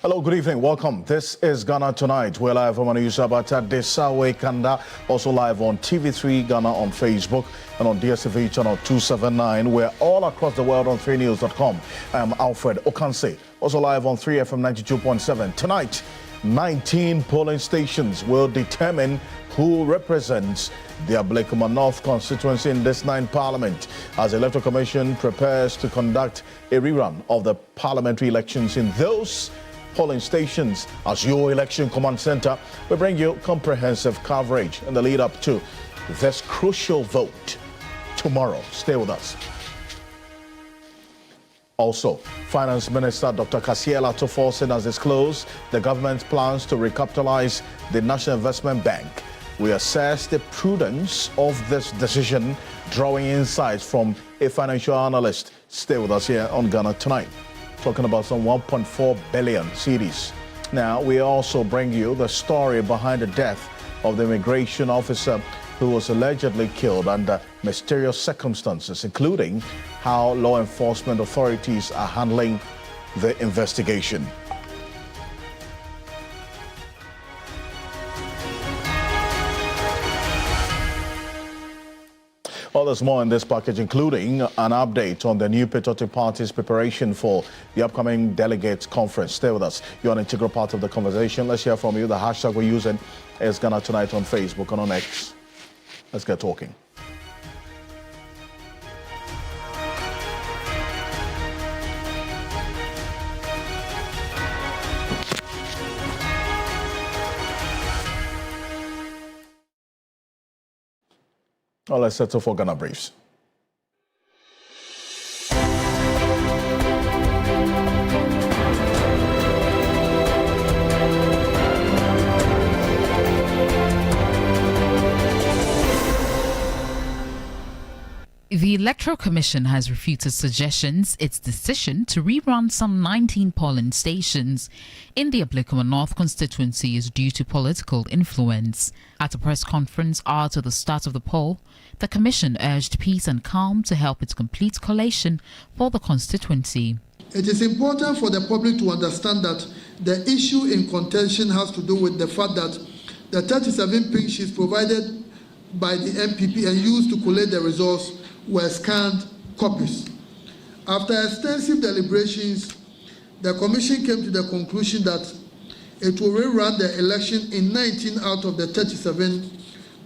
Hello, good evening. Welcome. This is Ghana Tonight. We're live on Yusabata Desawe Kanda, also live on TV3 Ghana on Facebook and on DSTV channel 279. We're all across the world on 3news.com. I'm Alfred Ocansey, also live on 3FM 92.7. Tonight, 19 polling stations will determine who represents the Ablekuma North constituency in this 9th parliament as the Electoral Commission prepares to conduct a rerun of the parliamentary elections in those polling stations. As your election command center, we bring you comprehensive coverage in the lead up to this crucial vote tomorrow. Stay with us. Also, Finance Minister Dr. Kasiela Toforsen has disclosed the government's plans to recapitalize the National Investment Bank. We assess the prudence of this decision, drawing insights from a financial analyst. Stay with us here on Ghana Tonight, talking about some 1.4 billion cedis. Now, we also bring you the story behind the death of the immigration officer who was allegedly killed under mysterious circumstances, including how law enforcement authorities are handling the investigation. All there's more in this package, including an update on the new patriotic party's preparation for the upcoming delegates conference. Stay with us. You're an integral part of the conversation. Let's hear from you. The hashtag we're using is Ghana Tonight on Facebook and on X. Let's get talking. Well, let's settle for Ghana Briefs. The Electoral Commission has refuted suggestions its decision to rerun some 19 polling stations in the Ablekuma North constituency is due to political influence. At a press conference after the start of the poll, the Commission urged peace and calm to help its complete collation for the constituency. It is important for the public to understand that the issue in contention has to do with the fact that the 37 pink sheets provided by the MPP and used to collate the results were scanned copies. After extensive deliberations, the Commission came to the conclusion that it will rerun the election in 19 out of the 37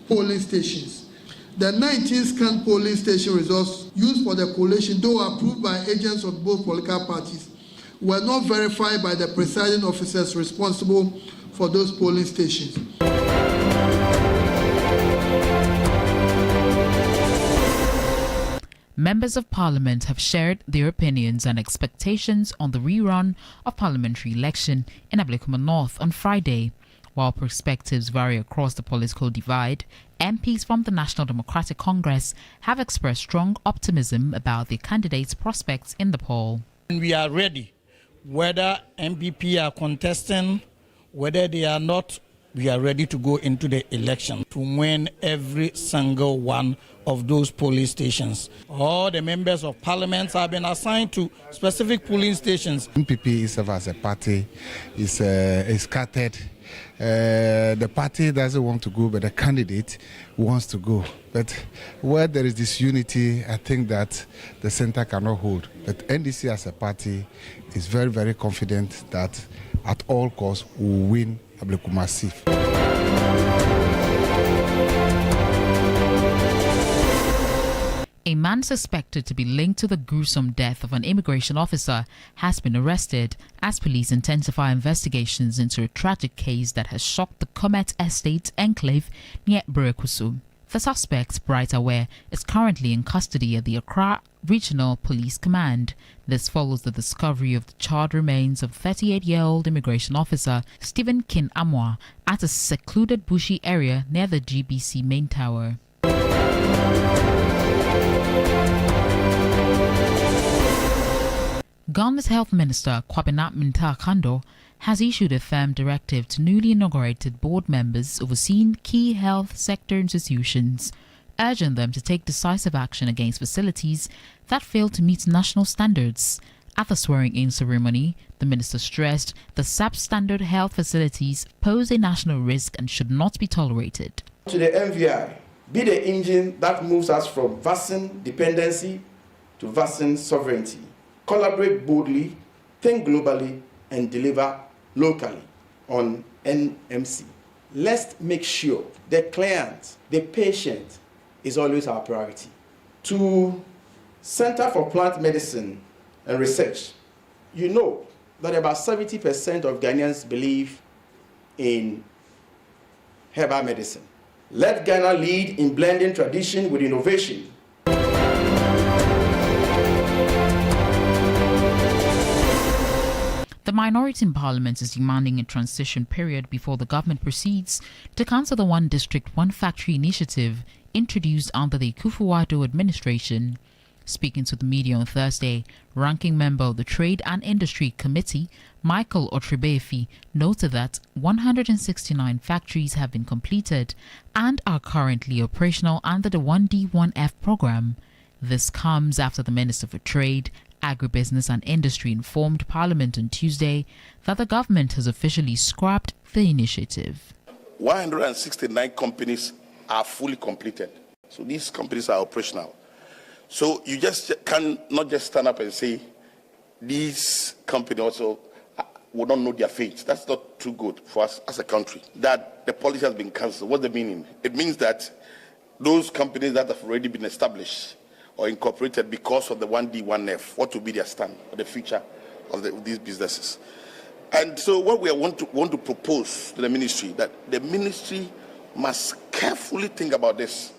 polling stations. The 19 scanned polling station results used for the collation, though approved by agents of both political parties, were not verified by the presiding officers responsible for those polling stations. Members of Parliament have shared their opinions and expectations on the rerun of parliamentary election in Ablekuma North on Friday. While perspectives vary across the political divide, MPs from the National Democratic Congress have expressed strong optimism about their candidates' prospects in the poll. We are ready. Whether MPP are contesting, whether they are not, we are ready to go into the election to win every single one of those polling stations. All the members of parliament have been assigned to specific polling stations. MPP itself as a party is scattered. The party doesn't want to go, but the candidate wants to go. But where there is this unity, I think that the center cannot hold. But NDC as a party is very, very confident that at all costs we will win Ablekuma North. A man suspected to be linked to the gruesome death of an immigration officer has been arrested as police intensify investigations into a tragic case that has shocked the Comet Estate enclave near Burekusu. The suspect, Bright Aware, is currently in custody at the Accra Regional Police Command. This follows the discovery of the charred remains of 38-year-old immigration officer Stephen Kin Amwa at a secluded bushy area near the GBC main tower. Ghana's Health Minister Kwabena Minta-Kando has issued a firm directive to newly inaugurated board members overseeing key health sector institutions, urging them to take decisive action against facilities that fail to meet national standards. At the swearing-in ceremony, the minister stressed the substandard health facilities pose a national risk and should not be tolerated. To the MVI, be the engine that moves us from vaccine dependency to vaccine sovereignty. Collaborate boldly, think globally, and deliver locally on NMC. Let's make sure the client, the patient, is always our priority. To Center for Plant Medicine and Research, you know that about 70% of Ghanaians believe in herbal medicine. Let Ghana lead in blending tradition with innovation. The minority in parliament is demanding a transition period before the government proceeds to cancel the One District, One Factory initiative introduced under the Kufuor administration. Speaking to the media on Thursday, ranking member of the Trade and Industry Committee, Michael Otribefi, noted that 169 factories have been completed and are currently operational under the 1D1F program. This comes after the Minister for Trade, Agribusiness and Industry informed Parliament on Tuesday that the government has officially scrapped the initiative. 169 companies are fully completed. So these companies are operational. So you just cannot just stand up and say these companies also will not know their fate. That's not too good for us as a country. That the policy has been cancelled. What's the meaning? It means that those companies that have already been established or incorporated because of the 1D1F, what will be their stand for the future of these businesses? And so what we want to propose to the ministry, that the ministry must carefully think about this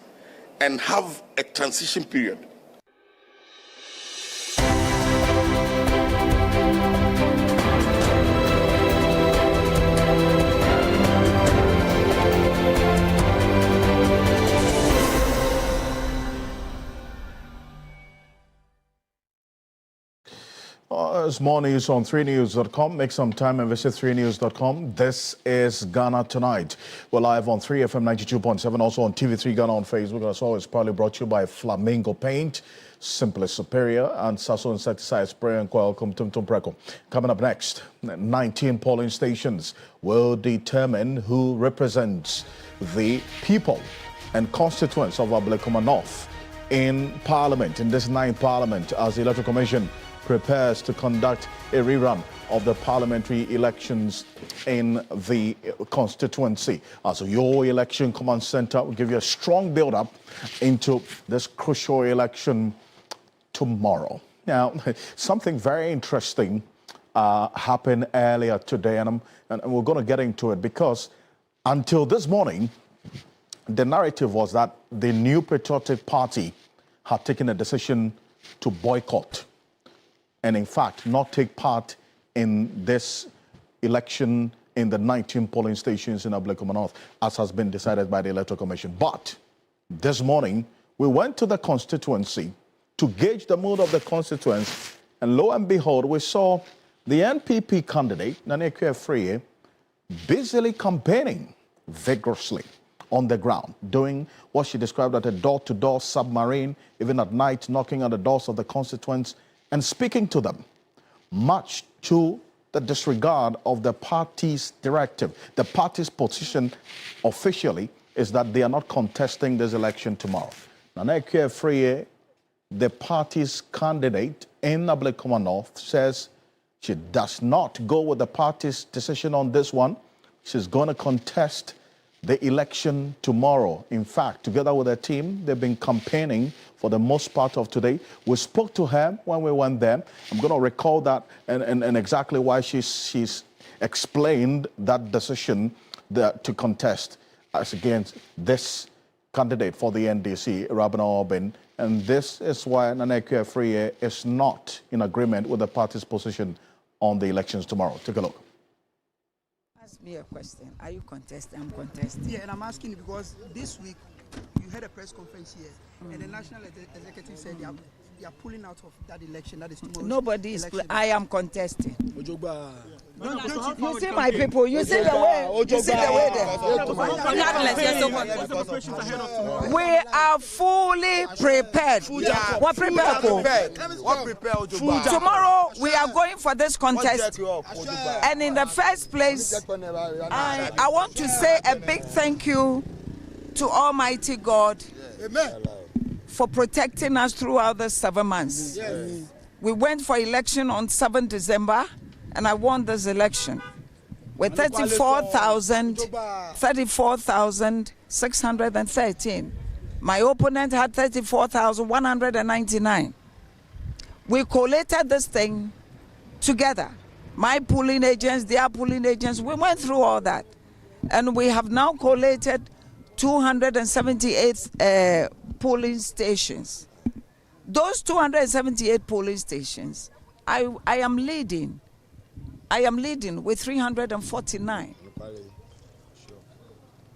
and have a transition period. There's more news on 3news.com. Make some time and visit 3news.com. This is Ghana Tonight. We're live on 3FM 92.7, also on TV3 Ghana on Facebook. As always, proudly brought to you by Flamingo Paint, Simply Superior, and Sasso Insecticide Spray and Coil Tum Preco. Coming up next, 19 polling stations will determine who represents the people and constituents of Ablekuma North in Parliament, in this 9th Parliament, as the Electoral Commission prepares to conduct a rerun of the parliamentary elections in the constituency. So your election command center will give you a strong build-up into this crucial election tomorrow. Now, something very interesting happened earlier today, and we're going to get into it because until this morning, the narrative was that the New Patriotic Party had taken a decision to boycott and in fact not take part in this election in the 19 polling stations in Ablekuma North, as has been decided by the Electoral Commission. But this morning, we went to the constituency to gauge the mood of the constituents, and lo and behold, we saw the NPP candidate, Nanekwe Free, busily campaigning vigorously on the ground, doing what she described as a door-to-door submarine, even at night, knocking on the doors of the constituents and speaking to them, much to the disregard of the party's directive. The party's position officially is that they are not contesting this election tomorrow. Nanekwe Free, the party's candidate in Ablekuma North, says she does not go with the party's decision on this one. She's going to contest the election tomorrow. In fact, together with her team, they've been campaigning for the most part of today. We spoke to her when we went there. I'm going to recall that and exactly why she's explained that decision to contest as against this candidate for the NDC, Rabina Orbin. And this is why Nanekwe Free is not in agreement with the party's position on the elections tomorrow. Take a look. Ask me a question. Are you contesting? I'm contesting. Yeah, and I'm asking you because this week you had a press conference here, and the National Executive said they are pulling out of that election. That is tomorrow. Nobody is. I am contesting. You see my people, you see the way, you see the way there. We are fully prepared. What prepared for? Tomorrow we are going for this contest. And in the first place, I want to say a big thank you to Almighty God for protecting us throughout the 7 months. We went for election on 7 December, and I won this election with 34,613. My opponent had 34,199. We collated this thing together. My polling agents, their polling agents, we went through all that. And we have now collated 278 polling stations. Those 278 polling stations, I am leading. I am leading with 349.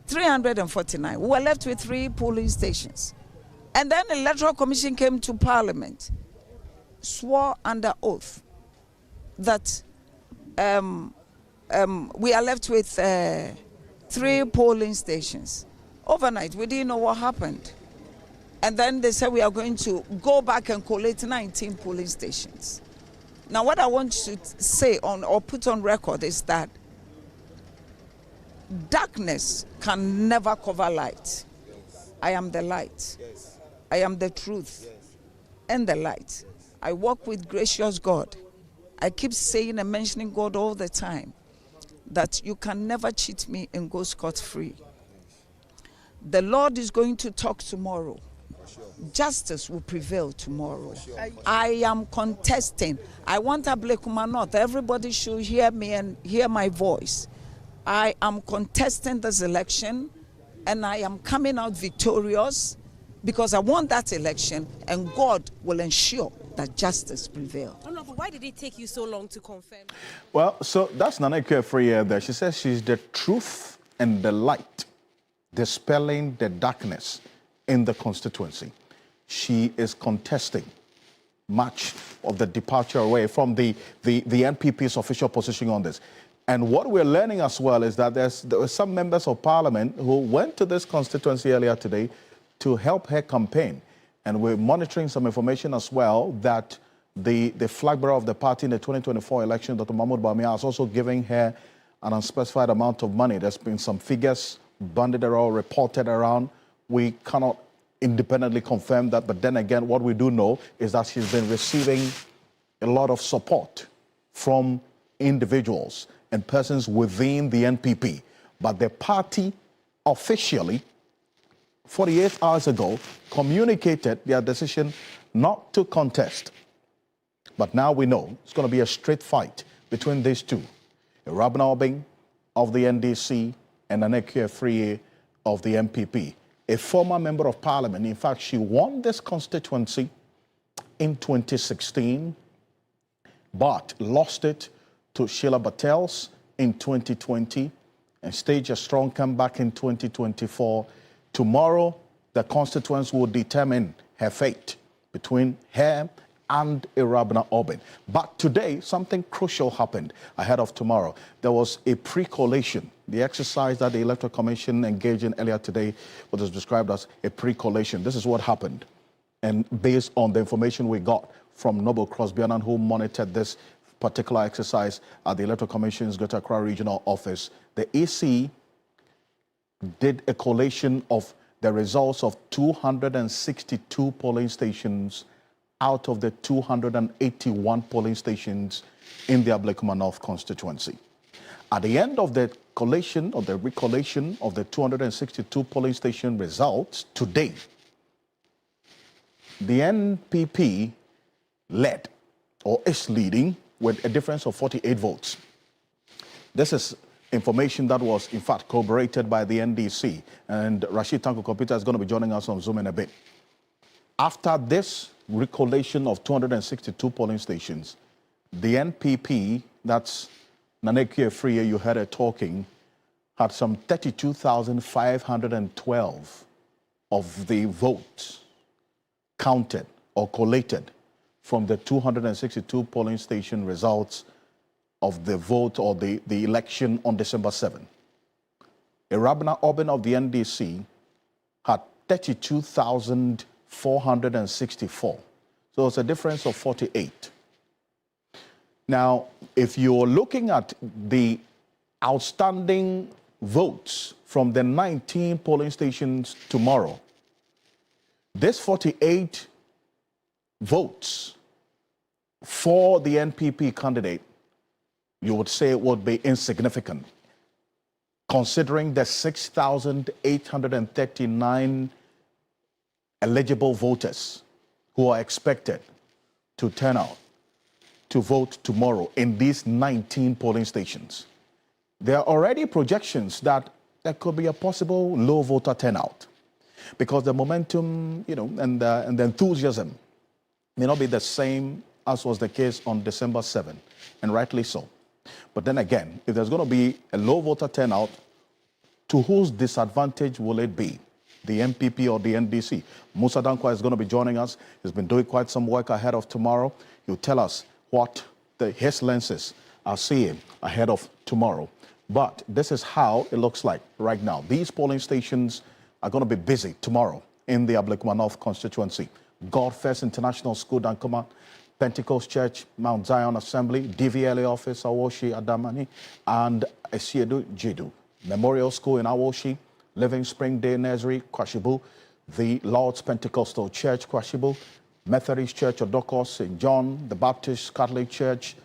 349. We were left with 3 polling stations. And then the Electoral Commission came to Parliament, swore under oath that we are left with 3 polling stations. Overnight, we didn't know what happened. And then they said we are going to go back and collate 19 polling stations. Now, what I want to say on or put on record is that darkness can never cover light. I am the light. I am the truth and the light. I walk with gracious God. I keep saying and mentioning God all the time, that you can never cheat me and go scot-free. The Lord is going to talk tomorrow. Justice will prevail tomorrow. I am contesting. I want Ablekuma North. Everybody should hear me and hear my voice. I am contesting this election, and I am coming out victorious because I want that election, and God will ensure that justice prevails. Oh no, but why did it take you so long to confirm? Well, so that's Naneke Freya there. She says she's the truth and the light, dispelling the darkness in the constituency. She is contesting much of the departure away from the NPP's official position on this. And what we're learning as well is that there were some members of parliament who went to this constituency earlier today to help her campaign. And we're monitoring some information as well that the flag bearer of the party in the 2024 election, Dr. Mahmoud Bawumia, is also giving her an unspecified amount of money. There's been some figures banded around, reported around. We cannot independently confirm that, but then again, what we do know is that she's been receiving a lot of support from individuals and persons within the NPP. But the party officially, 48 hours ago, communicated their decision not to contest. But now we know it's going to be a straight fight between these two. Rabna Obing of the NDC and Naneke Freya of the MPP. A former member of parliament. In fact, she won this constituency in 2016, but lost it to Sheila Battels in 2020 and staged a strong comeback in 2024. Tomorrow, the constituents will determine her fate between her and Rabna Obing. But today, something crucial happened ahead of tomorrow. There was a pre-collation. The exercise that the Electoral Commission engaged in earlier today was described as a pre-collation. This is what happened. And based on the information we got from Noble Crosby-Annan, who monitored this particular exercise at the Electoral Commission's Greater Accra Regional Office, the EC did a collation of the results of 262 polling stations out of the 281 polling stations in the Ablekuma North constituency. At the end of the collation, or the recollation of the 262 polling station results today, the NPP led, or is leading, with a difference of 48 votes. This is information that was, in fact, corroborated by the NDC. And Rashid Tanko Kopita is going to be joining us on Zoom in a bit. After this recollation of 262 polling stations, the NPP, that's Naneke Freya, you heard her talking, had some 32,512 of the votes counted or collated from the 262 polling station results of the vote or the election on December 7. Irabna Obin of the NDC had 32,464. So it's a difference of 48. Now, if you're looking at the outstanding votes from the 19 polling stations tomorrow, this 48 votes for the NPP candidate, you would say it would be insignificant, considering the 6,839 eligible voters who are expected to turn out to vote tomorrow in these 19 polling stations. There are already projections that there could be a possible low voter turnout because the momentum, and the enthusiasm may not be the same as was the case on December 7, and rightly so. But then again, if there's going to be a low voter turnout, to whose disadvantage will it be? The MPP or the NDC? Musa Dankwa is going to be joining us. He's been doing quite some work ahead of tomorrow. He'll tell us what his lenses are seeing ahead of tomorrow. But this is how it looks like right now. These polling stations are going to be busy tomorrow in the Ablekuma North constituency. God First International School, Dankuma, Pentecost Church, Mount Zion Assembly, DVLA office, Awoshi, Adamani, and Esiedu Jidu. Memorial School in Awoshi, Living Spring Day Nursery, Kwashibu, the Lord's Pentecostal Church, Kwashibu, Methodist Church, Odoko, St. John, the Baptist Catholic Church,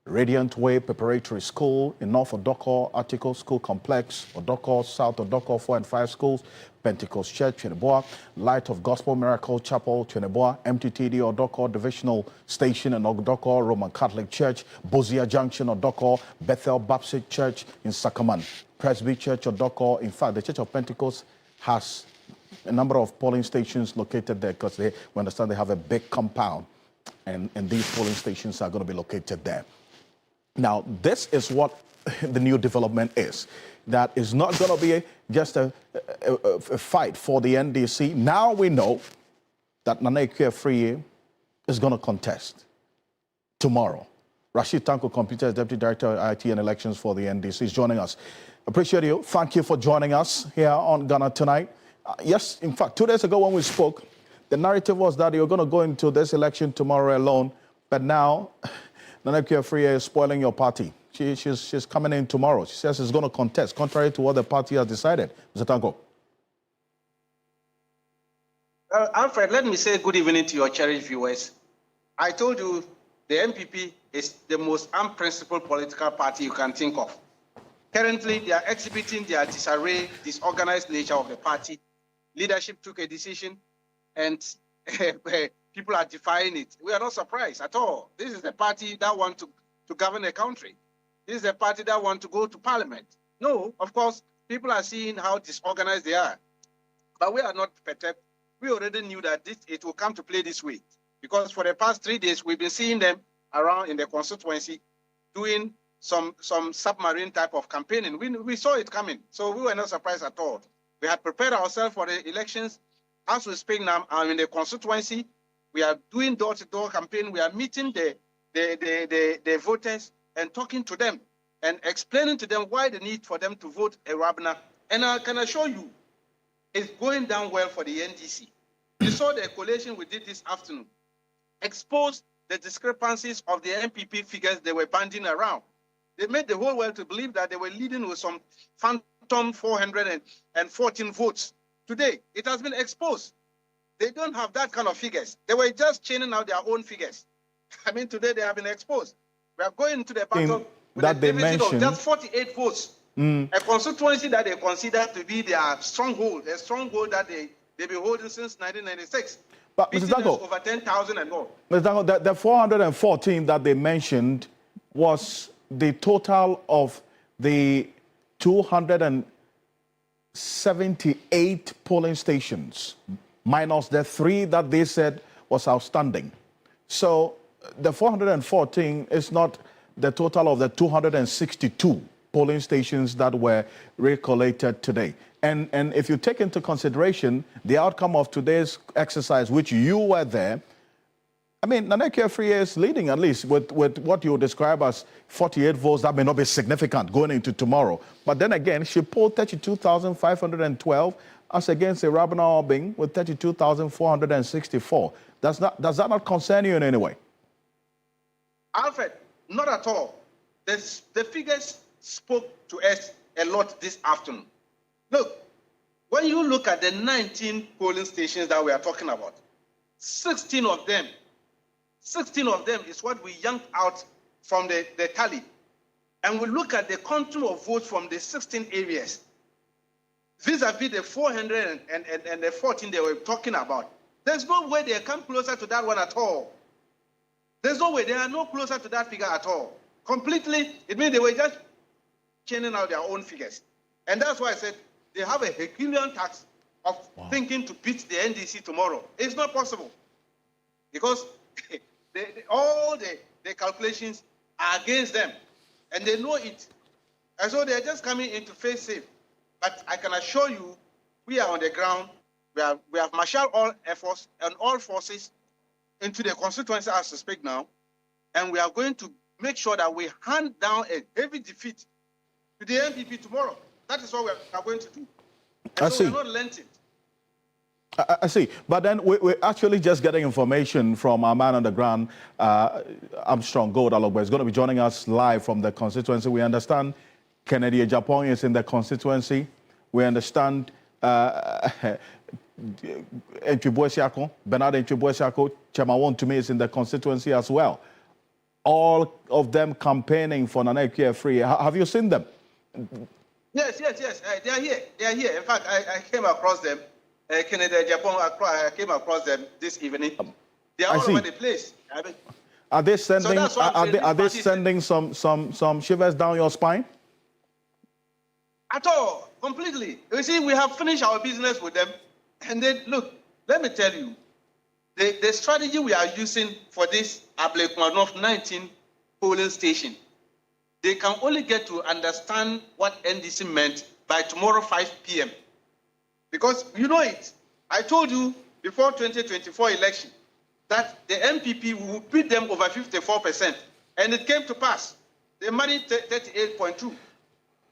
Radiant Way Preparatory School in North Odoko, Article School Complex, Odoko, South Odoko, 4 and 5 schools, Pentecost Church, Cheneboa, Light of Gospel Miracle Chapel, Cheneboa, MTTD Odoko Divisional Station in Odoko, Roman Catholic Church, Bozia Junction, Odoko, Bethel Baptist Church in Sakaman, Presby Church, Odoko. In fact, the Church of Pentecost has a number of polling stations located there because we understand they have a big compound, and these polling stations are going to be located there. Now, this is what the new development is. That is not going to be just a fight for the NDC. Now we know that Nana Ekuafrie is going to contest tomorrow. Rashid Tanko Computer, Deputy Director of IT and Elections for the NDC, is joining us. Appreciate you. Thank you for joining us here on Ghana Tonight. Yes, in fact, 2 days ago when we spoke, the narrative was that you're going to go into this election tomorrow alone, but now Nana Ekuafrie is spoiling your party. She's coming in tomorrow. She says she's going to contest, contrary to what the party has decided. Mr. Tanko. Alfred, let me say good evening to your cherished viewers. I told you the MPP is the most unprincipled political party you can think of. Currently, they are exhibiting their disarray, disorganized nature of the party. Leadership took a decision, and people are defying it. We are not surprised at all. This is the party that wants to govern a country. This is a party that wants to go to parliament. No, of course, people are seeing how disorganized they are. But we are not perturbed. We already knew that it will come to play this way. Because for the past 3 days, we've been seeing them around in the constituency doing some submarine type of campaigning. We saw it coming, so we were not surprised at all. We had prepared ourselves for the elections. As we speak now, I'm in the constituency. We are doing door-to-door campaign. We are meeting the voters and talking to them and explaining to them why the need for them to vote Irabna. And I can assure you, it's going down well for the NDC. You saw the collation we did this afternoon expose the discrepancies of the MPP figures they were banding around. They made the whole world to believe that they were leading with some phantom 414 votes. Today, it has been exposed. They don't have that kind of figures. They were just chaining out their own figures. I mean, today they have been exposed. We are going into the battle with a deficit of just 48 votes. A constituency that they consider to be their stronghold, a stronghold that they've been holding since 1996. But Mr. Danko, over 10,000 and more. Mr. Danko, the 414 that they mentioned was the total of the 278 polling stations, minus the 3 that they said was outstanding. So the 414 is not the total of the 262 polling stations that were recollated today. And if you take into consideration the outcome of today's exercise, which you were there, I mean, Naneke Free is leading, at least with what you describe as 48 votes. That may not be significant going into tomorrow. But then again, she polled 32,512 as against a Rabina Obing with 32,464. Does that not concern you in any way? Alfred, not at all. The figures spoke to us a lot this afternoon. Look, when you look at the 19 polling stations that we are talking about, 16 of them is what we yanked out from the tally. And we look at the quantum of votes from the 16 areas, vis-a-vis the 414 they were talking about. There's no way they come closer to that one at all. There's no way they are no closer to that figure at all. Completely, it means they were just churning out their own figures. And that's why I said they have a Herculean task of thinking to beat the NDC tomorrow. It's not possible. Because all the calculations are against them. And they know it. And so they're just coming in to face safe. But I can assure you, we are on the ground. We have marshaled all efforts and all forces into the constituency as we speak now. And we are going to make sure that we hand down a heavy defeat to the MPP tomorrow. That is what we are going to do. And so we're not lenient. I see. But then we're actually just getting information from our man on the ground, Armstrong Gold Alogbe, is going to be joining us live from the constituency. We understand Kennedy Japan is in the constituency. We understand Bernard Entwibwesiako, Chemawon to me is in the constituency as well. All of them campaigning for Naneke Free. Have you seen them? Yes. They are here. They are here. In fact, I came across them. Kennedy Japan, I came across them this evening. They are all over the place. I mean, are they sending? So are they sending some shivers down your spine? At all, completely. You see, we have finished our business with them, and then look. Let me tell you, the strategy we are using for this Ablekuma North 19 polling station, they can only get to understand what NDC meant by tomorrow 5 p.m. Because you know it. I told you before 2024 election that the MPP will beat them over 54%. And it came to pass. They managed 38.2.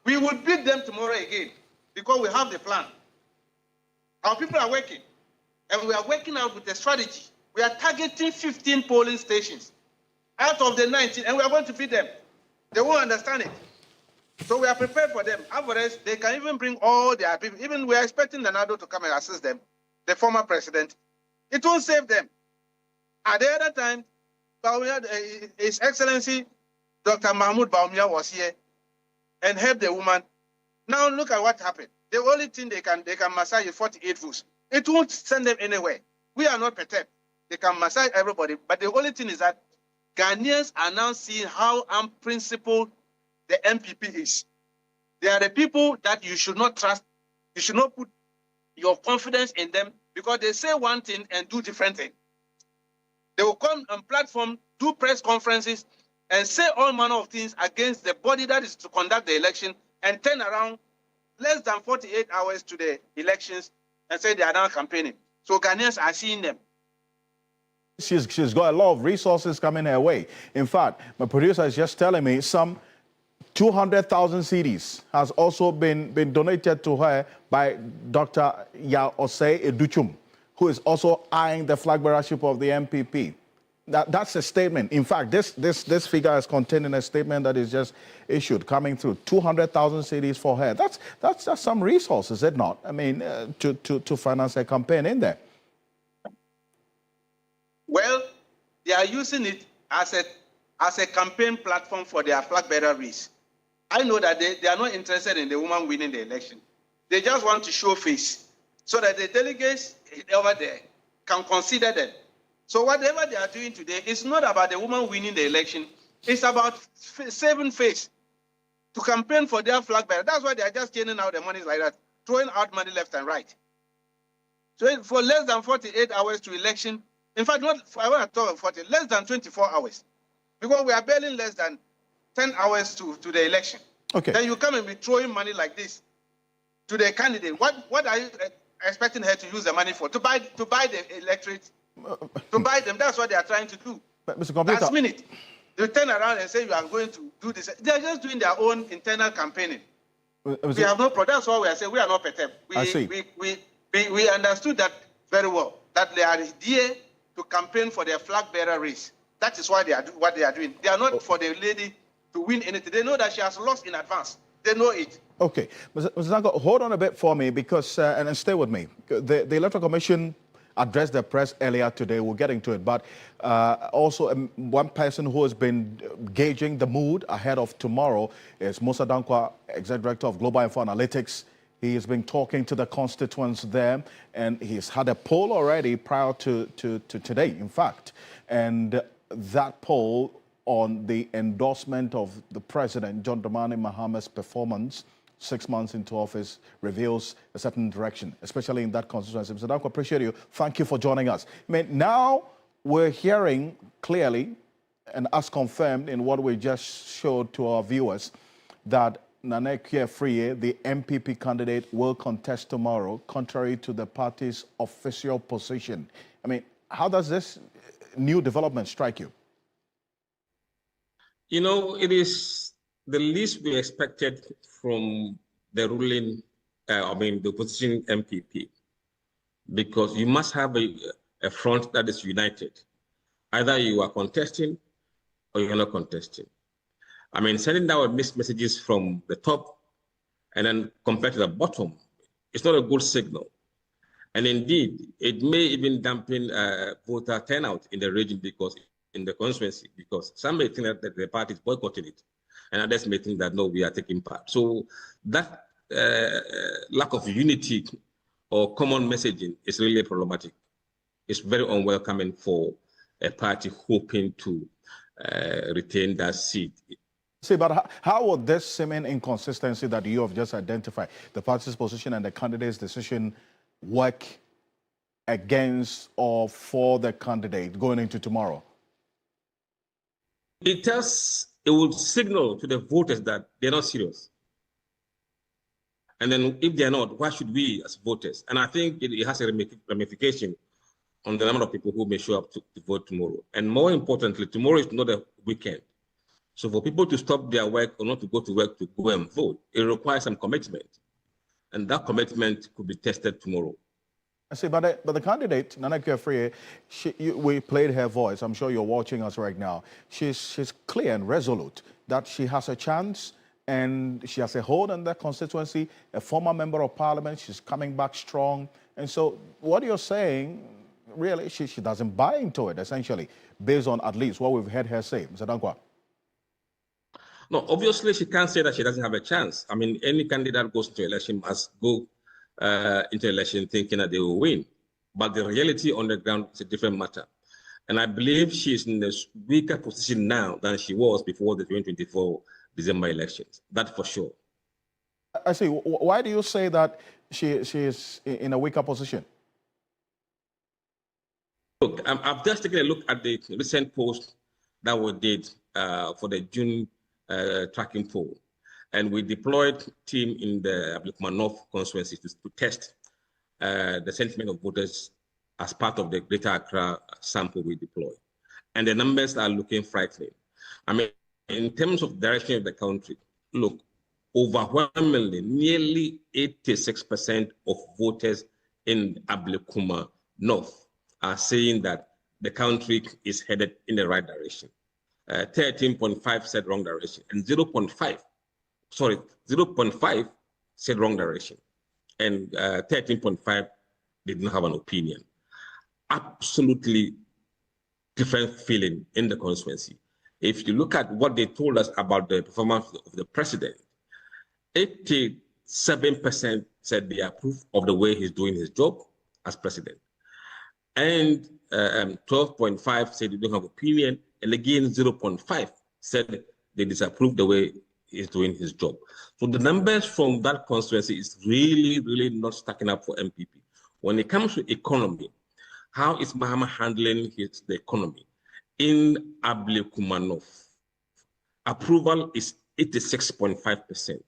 We will beat them tomorrow again because we have the plan. Our people are working. And we are working out with a strategy. We are targeting 15 polling stations out of the 19, and we are going to beat them. They won't understand it. So we are prepared for them. Otherwise, they can even bring all their people. Even we are expecting Nanado to come and assist them, the former president. It won't save them. At the other time, His Excellency Dr. Mahmoud Baumia was here and helped the woman. Now look at what happened. The only thing they can massage is 48 votes. It won't send them anywhere. We are not perturbed. They can massage everybody, but the only thing is that Ghanaians are now seeing how unprincipled the MPP is. They are the people that you should not trust. You should not put your confidence in them because they say one thing and do different thing. They will come on platform, do press conferences, and say all manner of things against the body that is to conduct the election and turn around less than 48 hours to the elections and say they are now campaigning. So Ghanaians are seeing them. She's got a lot of resources coming her way. In fact, my producer is just telling me some 200,000 CDs has also been donated to her by Dr. Yaosei Educhum, who is also eyeing the flag bearership of the MPP. That's a statement. In fact, this figure is contained in a statement that is just issued, coming through. 200,000 CDs for her. That's some resources, is it not? I mean, to finance a campaign in there. Well, they are using it as a campaign platform for their flag bearer race. I know that they are not interested in the woman winning the election. They just want to show face so that the delegates over there can consider them. So whatever they are doing today is not about the woman winning the election. It's about saving face to campaign for their flag bearer. That's why they are just chaining out the money like that, throwing out money left and right. So for less than 48 hours to election, in fact, I want to talk about 40, less than 24 hours. Because we are barely less than 10 hours to the election. Okay. Then you come and be throwing money like this to the candidate. What are you expecting her to use the money for? To buy the electorate to buy them. That's what they are trying to do. Mr. Computer. Last minute, they turn around and say you are going to do this. They are just doing their own internal campaigning. We have no problem. That's why we are saying we are not perturbed. We understood that very well, that they are here to campaign for their flag bearer race. That is why they are what they are doing. They are not for the lady to win anything. They know that she has lost in advance. They know it. Okay. Mr. Zango, hold on a bit for me because, and stay with me. The Electoral Commission addressed the press earlier today. We'll get into it. But also one person who has been gauging the mood ahead of tomorrow is Musa Dankwa, Executive Director of Global Info Analytics. He has been talking to the constituents there, and he's had a poll already prior to today, in fact. And that poll on the endorsement of the President, John Dramani Mahama's performance 6 months into office reveals a certain direction, especially in that constituency. Mr. Danko, appreciate you. Thank you for joining us. I mean, now we're hearing clearly, and as confirmed in what we just showed to our viewers, that Nana Akua-Afrie, the MPP candidate, will contest tomorrow, contrary to the party's official position. I mean, how does this new development strike you? You know, it is the least we expected from the ruling, the opposition MPP, because you must have a front that is united. Either you are contesting or you're not contesting. I mean, sending down mixed messages from the top and then compared to the bottom, it's not a good signal. And indeed, it may even dampen voter turnout in the region because in the constituency, because some may think that the party is boycotting it, and others may think that, no, we are taking part. So that lack of unity or common messaging is really problematic. It's very unwelcoming for a party hoping to retain that seat. See, but how would this seeming inconsistency that you have just identified, the party's position and the candidate's decision, work against or for the candidate going into tomorrow? It will signal to the voters that they're not serious. And then if they're not, why should we as voters? And I think it has a ramification on the number of people who may show up to vote tomorrow. And more importantly, tomorrow is not a weekend. So for people to stop their work or not to go to work to go and vote, it requires some commitment. And that commitment could be tested tomorrow. I see, but the candidate, Nana Akua-Afrie, we played her voice. I'm sure you're watching us right now. She's clear and resolute that she has a chance and she has a hold on that constituency, a former member of parliament. She's coming back strong. And so what you're saying, really, she doesn't buy into it, essentially, based on at least what we've heard her say. Mr. Dankwa. No, obviously she can't say that she doesn't have a chance. I mean, any candidate goes into election must go into election thinking that they will win. But the reality on the ground is a different matter. And I believe she is in a weaker position now than she was before the 2024 December elections. That for sure. I see. Why do you say that she is in a weaker position? Look, I've just taken a look at the recent post that we did for the June tracking poll. And we deployed team in the Ablekuma North constituency to test the sentiment of voters as part of the Greater Accra sample we deployed. And the numbers are looking frightening. I mean, in terms of direction of the country, look, overwhelmingly, nearly 86% of voters in Ablekuma North are saying that the country is headed in the right direction. 13.5 said wrong direction, and 0.5 said wrong direction, and 13.5 didn't have an opinion. Absolutely different feeling in the constituency. If you look at what they told us about the performance of the president, 87% said they approve of the way he's doing his job as president, and 12.5 said they don't have opinion, and again 0.5 said they disapprove the way he's doing his job. So the numbers from that constituency is really, really not stacking up for MPP. When it comes to economy, how is Mahama handling the economy? In Ablekuma North, approval is 86.5%.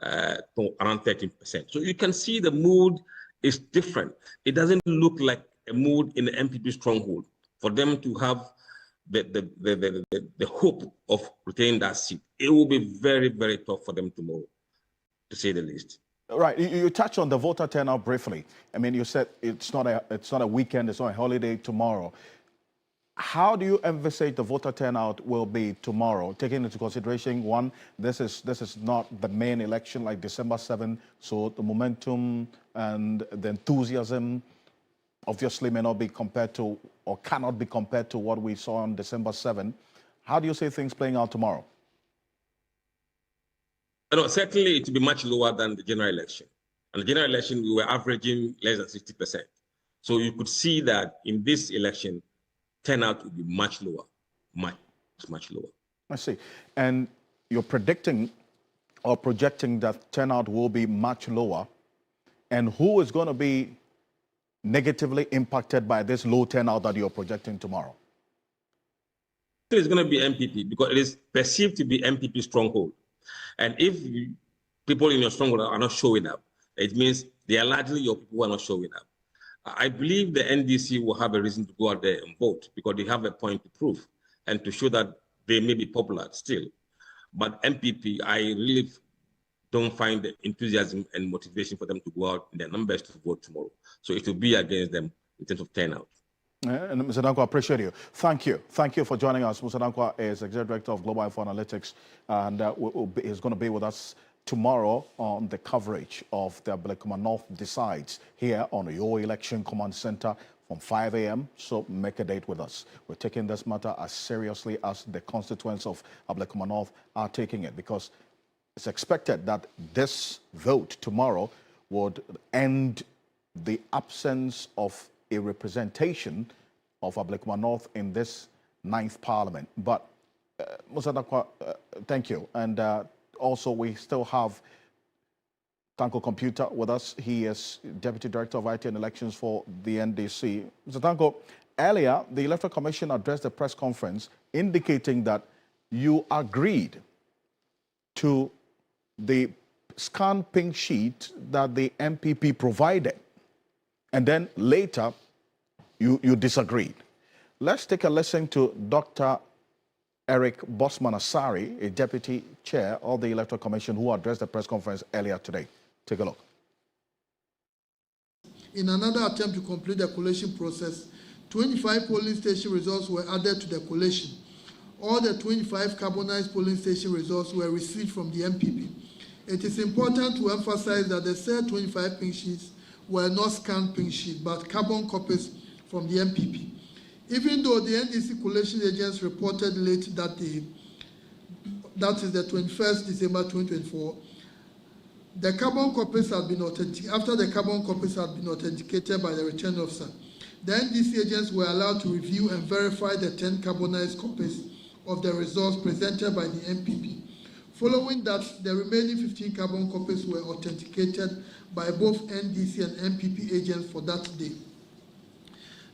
to around 13%. So you can see the mood is different. It doesn't look like a mood in the MPP stronghold for them to have the hope of retaining that seat. It will be very, very tough for them tomorrow, to say the least. Right. You touched on the voter turnout briefly. I mean, you said it's not a weekend, it's not a holiday tomorrow. How do you envisage the voter turnout will be tomorrow, taking into consideration, one, this is not the main election like December 7, so the momentum and the enthusiasm obviously may not be compared to, or cannot be compared to what we saw on December 7. How do you see things playing out tomorrow? No, certainly it will be much lower than the general election. And the general election, we were averaging less than 60%. So you could see that in this election, turnout will be much lower, much lower. I see. And you're predicting or projecting that turnout will be much lower. And who is going to be negatively impacted by this low turnout that you're projecting tomorrow? It's going to be MPP because it is perceived to be MPP stronghold. And if people in your stronghold are not showing up, it means they are largely your people who are not showing up. I believe the NDC will have a reason to go out there and vote because they have a point to prove and to show that they may be popular still. But MPP, I really don't find the enthusiasm and motivation for them to go out in their numbers to vote tomorrow. So it will be against them in terms of turnout. And Mr. Danko, I appreciate you. Thank you. Thank you for joining us. Mr. Danko is Executive Director of Global Info Analytics, and he's going to be with us tomorrow on the coverage of the Ablekuma North Decides here on your Election Command Center from 5 a.m. So make a date with us. We're taking this matter as seriously as the constituents of Ablekuma North are taking it, because it's expected that this vote tomorrow would end the absence of a representation of Ablekuma North in this 9th Parliament. But, Musa Dakwa, thank you. And also, we still have Tanko Computer with us. He is Deputy Director of IT and Elections for the NDC. Mr. Tanko, earlier, the Electoral Commission addressed a press conference indicating that you agreed to the scanned pink sheet that the MPP provided. And then later, you disagreed. Let's take a listen to Dr. Eric Bosman-Asari, a Deputy Chair of the Electoral Commission, who addressed the press conference earlier today. Take a look. In another attempt to complete the collation process, 25 polling station results were added to the collation. All the 25 carbonized polling station results were received from the MPP. It is important to emphasize that the said 25 pink sheets were not scanned pink sheets, but carbon copies from the MPP. Even though the NDC collation agents reported late that day, that is the 21st December 2024, the carbon copies had been authenticated. After the carbon copies had been authenticated by the return officer, the NDC agents were allowed to review and verify the 10 carbonized copies of the results presented by the MPP. Following that, the remaining 15 carbon copies were authenticated by both NDC and MPP agents for that day.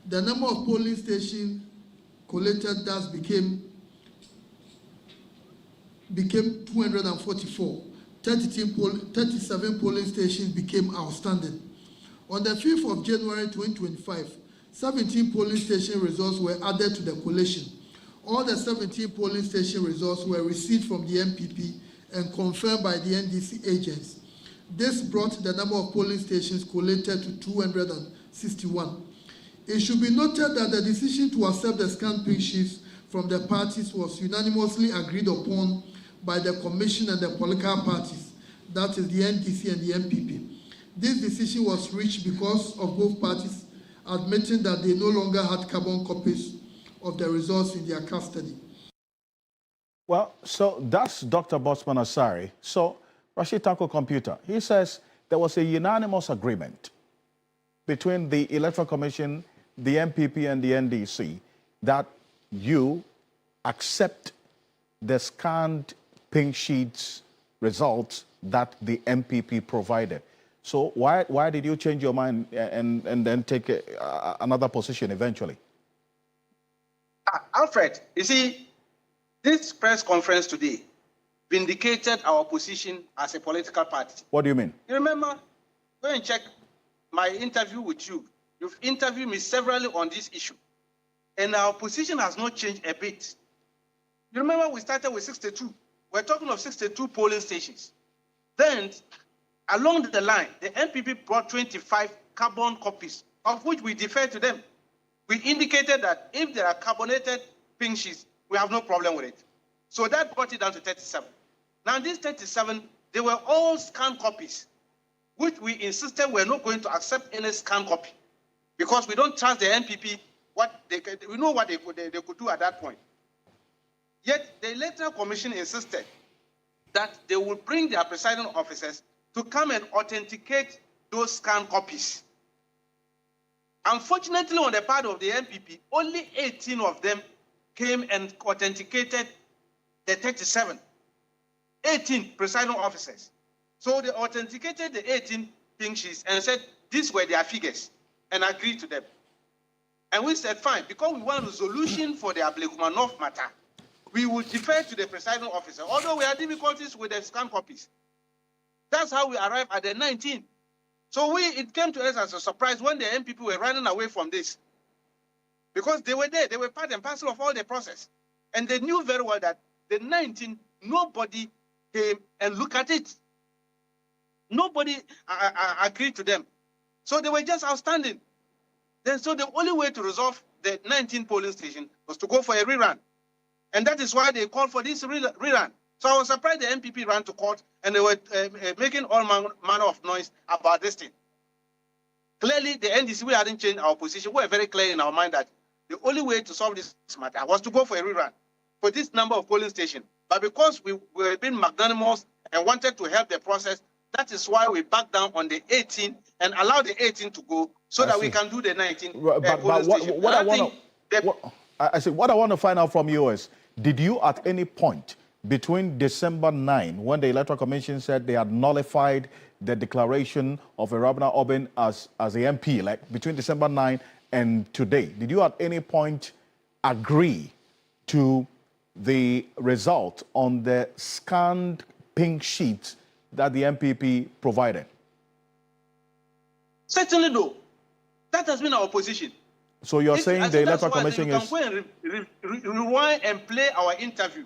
The number of polling stations collated thus became 244. 37 polling stations became outstanding. On the 5th of January 2025, 17 polling station results were added to the collation. All the 17 polling station results were received from the MPP and confirmed by the NDC agents. This brought the number of polling stations collated to 261. It should be noted that the decision to accept the scanned pink sheets from the parties was unanimously agreed upon by the Commission and the political parties, that is the NDC and the MPP. This decision was reached because of both parties admitting that they no longer had carbon copies of the results in their custody. Well, so that's Dr. Bosman-Asari. So Rashid Tanko Computer, he says there was a unanimous agreement between the Electoral Commission, the MPP and the NDC that you accept the scanned pink sheets results that the MPP provided. So why did you change your mind and then take another position eventually? Alfred, you see, this press conference today vindicated our position as a political party. What do you mean? You remember, go and check my interview with you. You've interviewed me severally on this issue. And our position has not changed a bit. You remember we started with 62. We're talking of 62 polling stations. Then, along the line, the MPP brought 25 carbon copies, of which we deferred to them. We indicated that if there are carbonated pink sheets, we have no problem with it. So that brought it down to 37. Now, these 37, they were all scanned copies, which we insisted we're not going to accept any scanned copy because we don't trust the MPP. We know what they could do at that point. Yet the Electoral Commission insisted that they would bring their presiding officers to come and authenticate those scanned copies. Unfortunately, on the part of the MPP, only 18 of them came and authenticated the 37. 18 presiding officers. So they authenticated the 18 pink sheets and said these were their figures and agreed to them. And we said, fine, because we want a solution for the Ablekuma North matter, we will defer to the presiding officer, although we had difficulties with the scanned copies. That's how we arrived at the 19. So it came to us as a surprise when the MPP were running away from this. Because they were there, they were part and parcel of all the process. And they knew very well that the 19, nobody came and looked at it. Nobody agreed to them. So they were just outstanding. Then, so the only way to resolve the 19 polling station was to go for a rerun. And that is why they called for this rerun. So I was surprised the MPP ran to court and they were making all manner of noise about this thing. Clearly, the NDC, we hadn't changed our position. We were very clear in our mind that the only way to solve this matter was to go for a rerun for this number of polling stations. But because we were being magnanimous and wanted to help the process, that is why we backed down on the 18 and allowed the 18 to go so that we can do the 19 polling station. What I want to find out from you is, did you at any point between December 9, when the Electoral Commission said they had nullified the declaration of Rabina Obin as a MP, like between December 9 and today, did you at any point agree to the result on the scanned pink sheet that the MPP provided? Certainly no. That has been our position. So you're saying the Electoral Commission is... You can go and rewind and play our interview.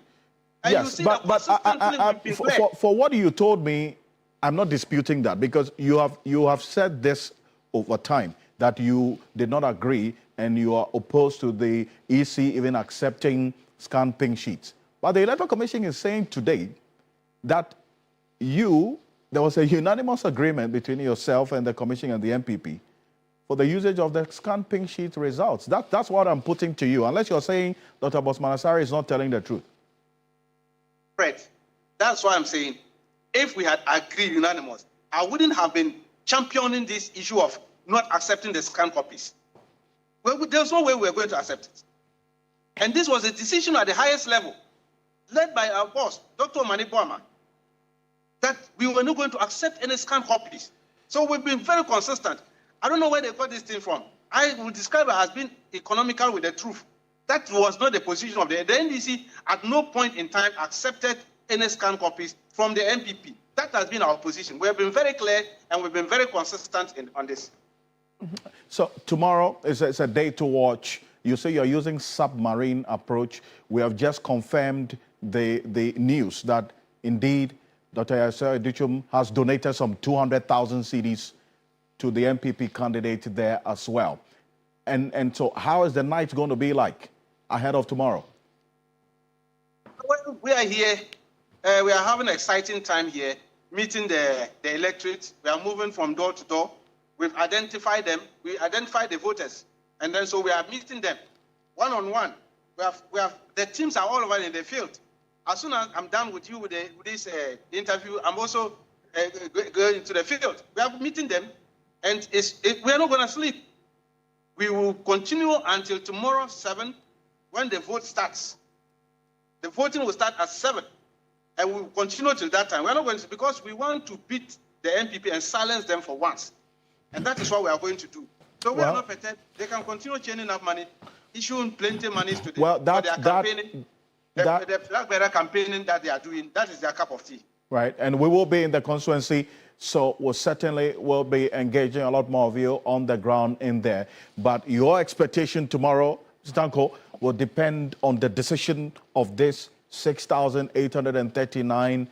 And yes, but for what you told me, I'm not disputing that, because you have said this over time, that you did not agree and you are opposed to the EC even accepting scanned pink sheets. But the Electoral Commission is saying today that there was a unanimous agreement between yourself and the Commission and the MPP for the usage of the scanned pink sheet results. That's what I'm putting to you, unless you're saying Dr. Bosmanasari is not telling the truth. Fred, that's why I'm saying, if we had agreed unanimous, I wouldn't have been championing this issue of not accepting the scanned copies. Well, there's no way we're going to accept it. And this was a decision at the highest level, led by our boss, Dr. Mani Boama, that we were not going to accept any scanned copies. So we've been very consistent. I don't know where they got this thing from. I would describe it as being economical with the truth. That was not the position of the NDC. At no point in time accepted any scanned copies from the MPP. That has been our position. We have been very clear and we've been very consistent on this. So tomorrow is a day to watch. You say you're using submarine approach. We have just confirmed the news that indeed Dr. Yasser Edichum has donated some 200,000 CDs to the MPP candidate there as well. And so how is the night going to be like ahead of tomorrow? Well, we are here. We are having an exciting time here, meeting the electorate. We are moving from door to door. We've identified them. We identified the voters. And then so we are meeting them one-on-one. The teams are all over in the field. As soon as I'm done with you with this interview, I'm also going to the field. We are meeting them, and we are not going to sleep. We will continue until tomorrow 7, when the vote starts. The voting will start at 7, and we will continue till that time. We are not going to, because we want to beat the MPP and silence them for once. And that is what we are going to do. So we are not perturbed. They can continue churning up money, issuing plenty of money to them for their campaigning. The flag bearer campaigning that they are doing, that is their cup of tea. Right, and we will be in the constituency, so we certainly will be engaging a lot more of you on the ground in there. But your expectation tomorrow, Stanko, will depend on the decision of this 6,839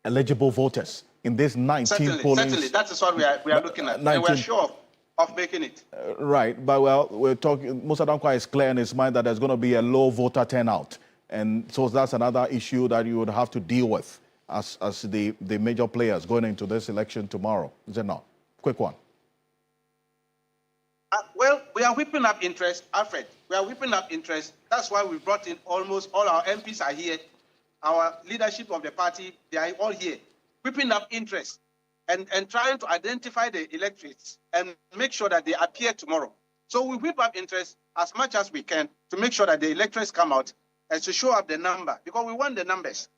eligible voters in this 19 polling. Certainly, that is what we are looking at. And we are sure of making it. Right, but well, we're talking, Musa Dankwa is clear in his mind that there's going to be a low voter turnout. And so that's another issue that you would have to deal with as the major players going into this election tomorrow. Is it not? Quick one. Well, we are whipping up interest, Alfred. We are whipping up interest. That's why we brought in almost all our MPs are here. Our leadership of the party, they are all here. Whipping up interest and trying to identify the electorates and make sure that they appear tomorrow. So we whip up interest as much as we can to make sure that the electorates come out and to show up the number, because we want the numbers.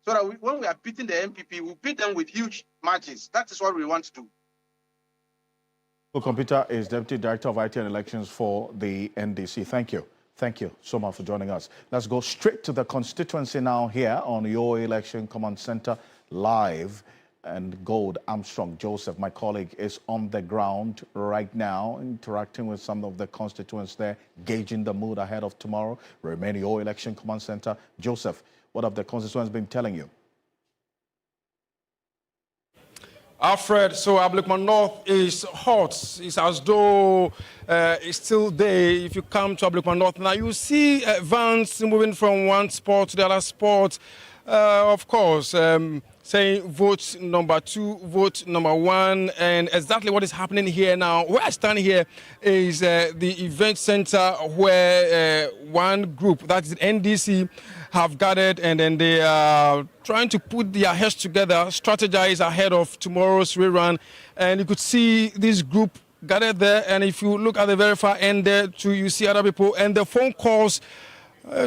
So that when we are beating the MPP, we beat them with huge margins. That is what we want to do. Computer is Deputy Director of IT and Elections for the NDC. Thank you. Thank you so much for joining us. Let's go straight to the constituency now here on your Election Command Center live. And Gold Armstrong Joseph, my colleague, is on the ground right now, interacting with some of the constituents there, gauging the mood ahead of tomorrow. Remain your Election Command Center. Joseph, what have the constituents been telling you? Alfred, so Ablekuma North is hot. It's as though it's still there. If you come to Ablekuma North now, you see vans moving from one spot to the other spot. Of course, saying vote number 2, vote number 1, and exactly what is happening here now. Where I stand here is the event center where one group, that is the NDC, have gathered, and then they are trying to put their heads together, strategize ahead of tomorrow's rerun. And you could see this group gathered there, and if you look at the very far end there too, you see other people, and the phone calls.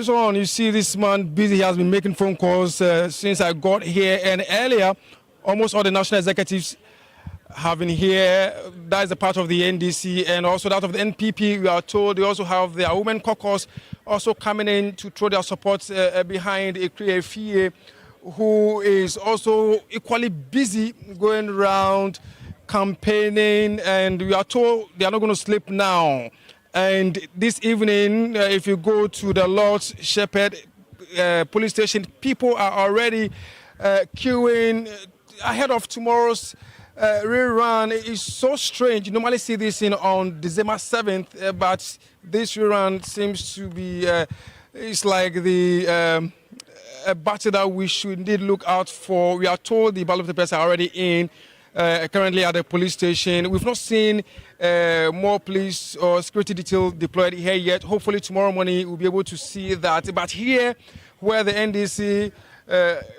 So on, you see this man busy. He has been making phone calls since I got here, and earlier, almost all the national executives have been here. That is a part of the NDC, and also that of the NPP. We are told they also have their women caucus also coming in to throw their support behind Ekrie, who is also equally busy going around campaigning, and we are told they are not going to sleep now. And this evening, if you go to the Lord Shepherd police station, people are already queuing ahead of tomorrow's rerun. It's so strange. You normally see this on December 7th, but this rerun seems to be, it's like the a battle that we should indeed look out for. We are told the ballot papers are already in. Currently at the police station. We've not seen more police or security detail deployed here yet. Hopefully tomorrow morning we'll be able to see that. But here, where the NDC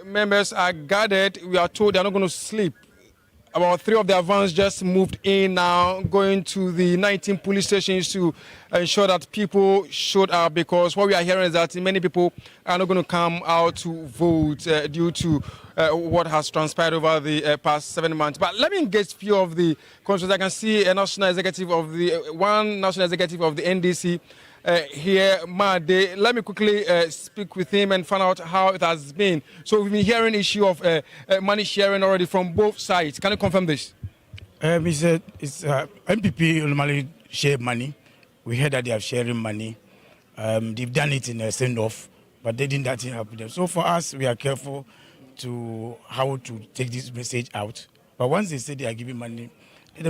members are gathered, we are told they're not going to sleep. About 3 of their vans just moved in now, going to the 19 police stations to ensure that people showed up, because what we are hearing is that many people are not going to come out to vote due to what has transpired over the past 7 months. But let me engage a few of the constituents. I can see a national executive of one national executive of the NDC here, Made. Let me quickly speak with him and find out how it has been. So we've been hearing issue of money sharing already from both sides. Can you confirm this? MPP normally share money. We heard that they are sharing money. They've done it in a send-off, but they didn't happen them. So for us, we are careful to how to take this message out. But once they say they are giving money,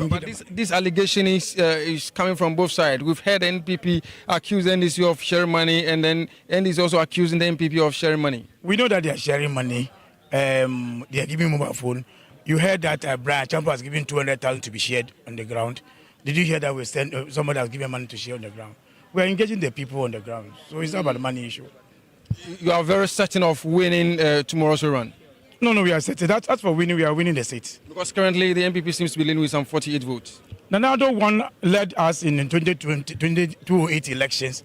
but this allegation is coming from both sides. We've heard NPP accuse NDC of sharing money, and then NDC also accusing the NPP of sharing money. We know that they are sharing money. They are giving mobile phone. You heard that Brian Champa has given 200,000 to be shared on the ground. Did you hear that we send somebody has given money to share on the ground? We are engaging the people on the ground, so it's not about the money issue. You are very certain of winning tomorrow's run. No, we are certain. As for winning, we are winning the seat. Because currently the MPP seems to be leading with some 48 votes. Nanado one led us in 2008 elections.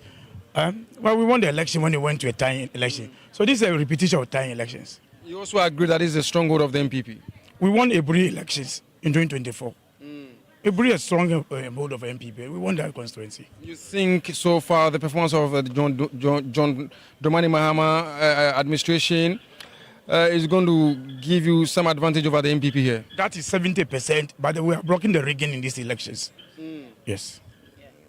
Well, we won the election when they went to a tying election. So this is a repetition of tying elections. You also agree that this is a stronghold of the MPP? We won April elections in 2024. It brings a strong vote of MPP. We want that constituency. You think so far the performance of the John Dramani Mahama administration is going to give you some advantage over the MPP here? That is 70%, but we are blocking the rigging in these elections. Yes.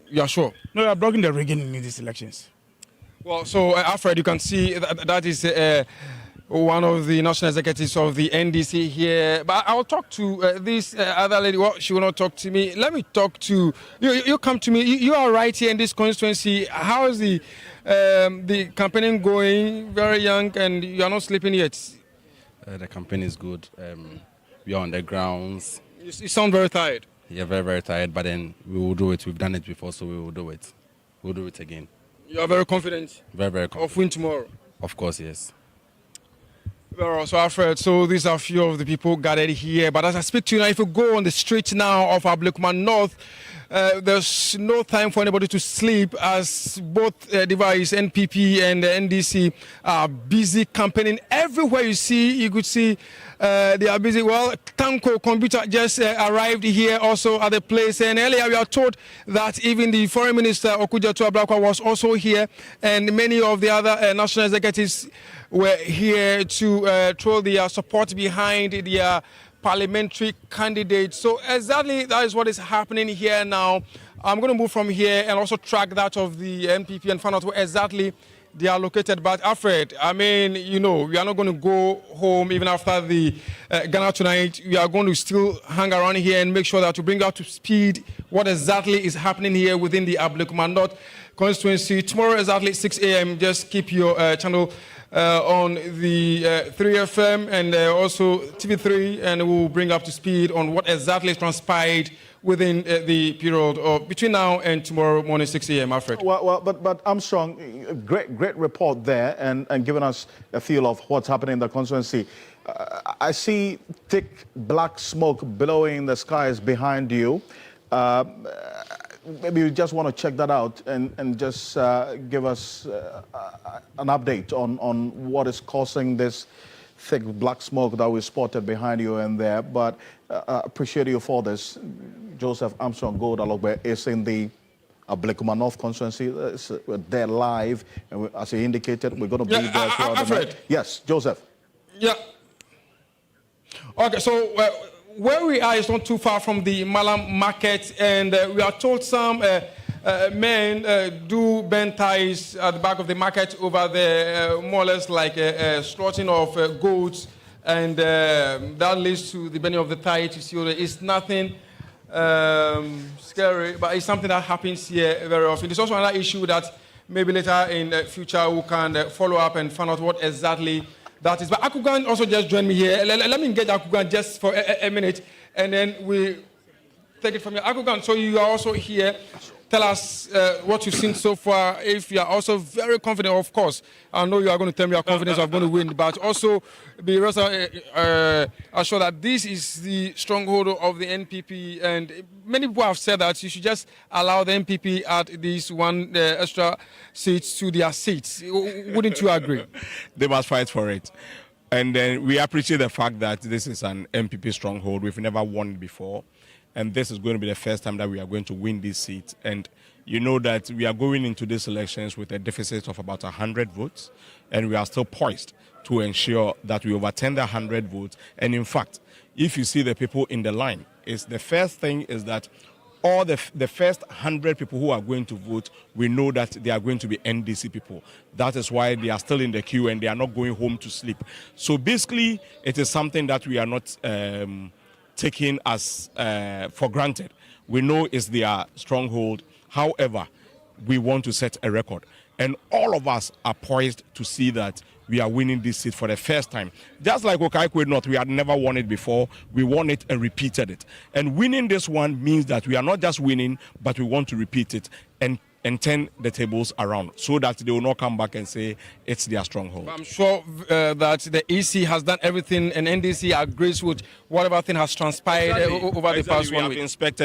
You are sure? No, we are blocking the rigging in these elections. Well, so Alfred, you can see that is one of the national executives of the NDC here. But I'll talk to this other lady. Well, she will not talk to me. Let me talk to you. You come to me. You are right here in this constituency. How is the campaigning going? Very young, and you are not sleeping yet. The campaign is good. We are on the grounds. You sound very tired. Yeah, very, very tired. But then we will do it. We've done it before, so we will do it. We'll do it again. You are very confident? Very, very confident. Of win tomorrow? Of course, yes. Well, so Alfred, so these are a few of the people gathered here. But as I speak to you now, if you go on the street now of Ablekuma North, there's no time for anybody to sleep as both device, NPP and the NDC are busy campaigning. Everywhere you could see they are busy. Well, Tanko Computer just arrived here also at the place. And earlier we are told that even the Foreign Minister, Okudzeto Ablekuma, was also here. And many of the other national executives were here to throw their support behind their parliamentary candidate. So exactly that is what is happening here now. I'm going to move from here and also track that of the NPP and find out where exactly they are located. But Alfred, I mean, you know, we are not going to go home even after the Ghana tonight. We are going to still hang around here and make sure that we bring out to speed what exactly is happening here within the Ablekuma North constituency. Tomorrow exactly 6 a.m. Just keep your channel on the 3FM and also TV3, and we'll bring up to speed on what exactly transpired within the period of between now and tomorrow morning 6 a.m. Alfred. Well, but Armstrong, great report there, and giving us a feel of what's happening in the constituency. I see thick black smoke billowing in the skies behind you. Maybe you just want to check that out and just give us an update on what is causing this thick black smoke that we spotted behind you and there. But appreciate you for this. Joseph Armstrong Goldalogbe is in the Ablekuma North constituency. We're there live, and as he indicated, we're going to be there throughout the night. Yes, Joseph. Yeah. Okay, so where we are is not too far from the Malam market, and we are told some men do bend ties at the back of the market over there, more or less like slaughtering of goats, and that leads to the bending of the tie to see it's nothing scary, but it's something that happens here very often. There's also another issue that maybe later in the future we can follow up and find out what exactly that is. But Akugan also just joined me here. Let me engage Akugan just for a minute, and then we take it from here. Akugan, so you are also here. Tell us what you've seen so far. If you are also very confident, of course, I know you are going to tell me your confidence of going to win, but also be assured that this is the stronghold of the NPP, and many people have said that you should just allow the NPP at these one extra seats to their seats. Wouldn't you agree? They must fight for it. And then we appreciate the fact that this is an MPP stronghold. We've never won it before. And this is going to be the first time that we are going to win this seat. And you know that we are going into these elections with a deficit of about 100 votes. And we are still poised to ensure that we overturn the 100 votes. And in fact, if you see the people in the line, the first thing is that all the first 100 people who are going to vote, we know that they are going to be NDC people. That is why they are still in the queue and they are not going home to sleep. So basically, it is something that we are not taking as for granted. We know it's their stronghold. However, we want to set a record. And all of us are poised to see that we are winning this seat for the first time. Just like Ocansey North, we had never won it before. We won it and repeated it. And winning this one means that we are not just winning, but we want to repeat it and turn the tables around so that they will not come back and say it's their stronghold. I'm sure that the EC has done everything and NDC agrees with whatever thing has transpired over the past 1 week.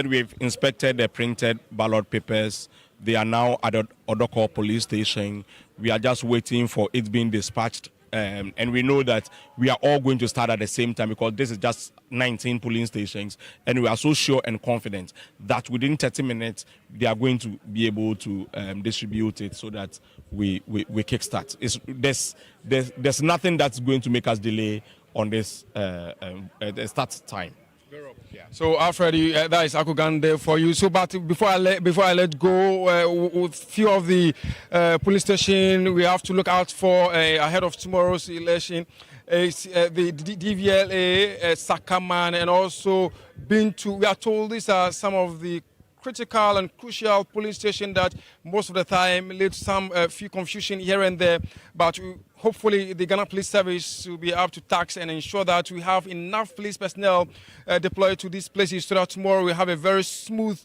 We've inspected the printed ballot papers. They are now at the Odoko police station. We are just waiting for it being dispatched And we know that we are all going to start at the same time because this is just 19 polling stations. And we are so sure and confident that within 30 minutes, they are going to be able to distribute it so that we kickstart. There's nothing that's going to make us delay on this start time. So Alfred, that is Akugande for you. So, but before I let go, with few of the police station we have to look out for ahead of tomorrow's election is the DVLA, Sakaman, and also Bintu. We are told these are some of the critical and crucial police station that most of the time lead to some few confusion here and there, but hopefully the Ghana Police Service will be up to task and ensure that we have enough police personnel deployed to these places so that tomorrow we have a very smooth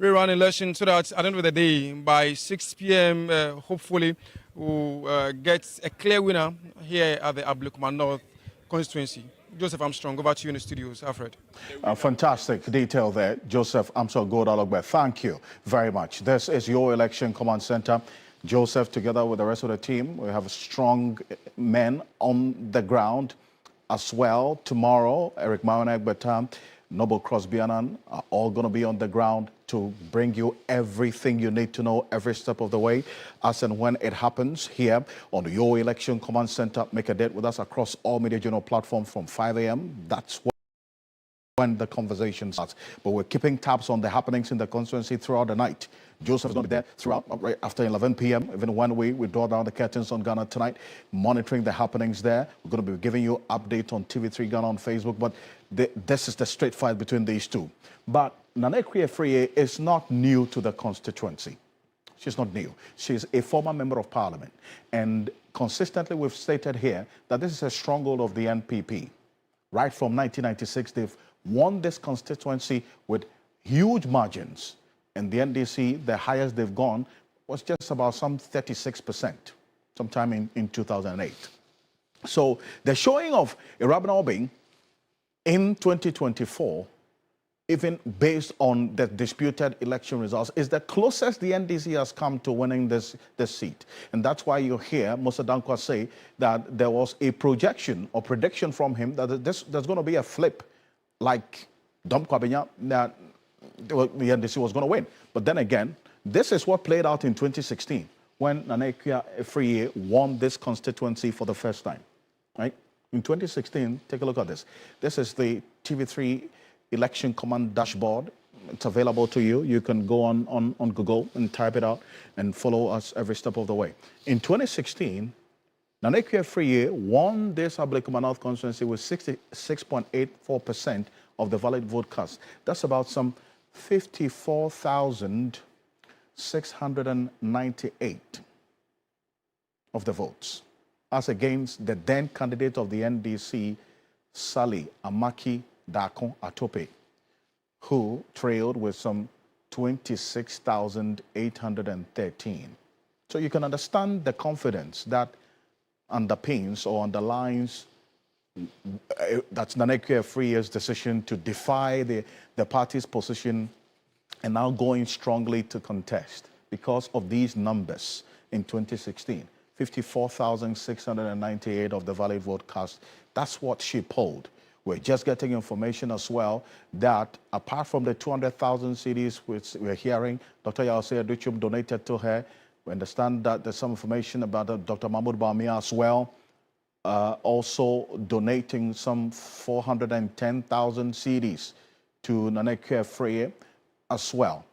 rerun election so that at the end of the day by 6 p.m. Hopefully we'll get a clear winner here at the Ablekuma North constituency. Joseph Armstrong, over to you in the studios. Alfred. Fantastic detail there, Joseph Armstrong Godalogbe. Thank you very much. This is your election command center. Joseph, together with the rest of the team, we have strong men on the ground as well. Tomorrow, Eric Mayonek Betam, Noble Crosby Annan are all going to be on the ground to bring you everything you need to know every step of the way as and when it happens here on your election command center. Make a date with us across all media journal platforms from 5 a.m. That's when the conversation starts. But we're keeping tabs on the happenings in the constituency throughout the night. Joseph is going to be there throughout, right after 11 p.m., even when we draw down the curtains on Ghana Tonight, monitoring the happenings there. We're going to be giving you updates on TV3 Ghana on Facebook, but this is the straight fight between these two. But Nanekwe Efriye is not new to the constituency. She's not new. She's a former member of parliament. And consistently we've stated here that this is a stronghold of the NPP. Right from 1996, they've won this constituency with huge margins. And the NDC, the highest they've gone was just about some 36%, sometime in 2008. So the showing of Irabna Obing in 2024, even based on the disputed election results, is the closest the NDC has come to winning this seat. And that's why you hear Musa Dankwa say that there was a projection or prediction from him that there's going to be a flip like Dom Kwabenya, that the NDC was going to win. But then again, this is what played out in 2016 when Nanekwe Efriye won this constituency for the first time, right? In 2016, take a look at this. This is the TV3 election command dashboard. It's available to you. You can go on Google and type it out and follow us every step of the way. In 2016, Nanekwe Efriye won this Ablekuma North constituency with 66.84% of the valid vote cast. That's about some 54,698 of the votes, as against the then candidate of the NDC, Sally Amaki Dakon Atope, who trailed with some 26,813. So you can understand the confidence that underpins or underlines that's Nanekwe Efriye's decision to defy the party's position and now going strongly to contest because of these numbers in 2016. 54,698 of the valid vote cast. That's what she polled. We're just getting information as well that apart from the 200,000 CDs which we're hearing, Dr. Yawase Aduchum donated to her. We understand that there's some information about Dr. Mahmoud Bawumia as well. Also donating some 410,000 CDs to Nanekwe Efriye as well,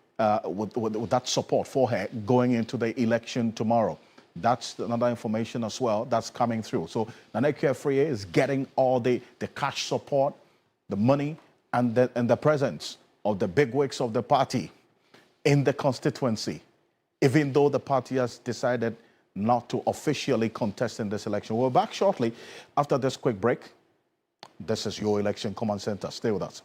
with that support for her going into the election tomorrow. That's another information as well that's coming through. So Nanekwe Efriye is getting all the cash support, the money, and the presence of the bigwigs of the party in the constituency, even though the party has decided not to officially contest in this election. We're back shortly after this quick break. This is your election command center. Stay with us.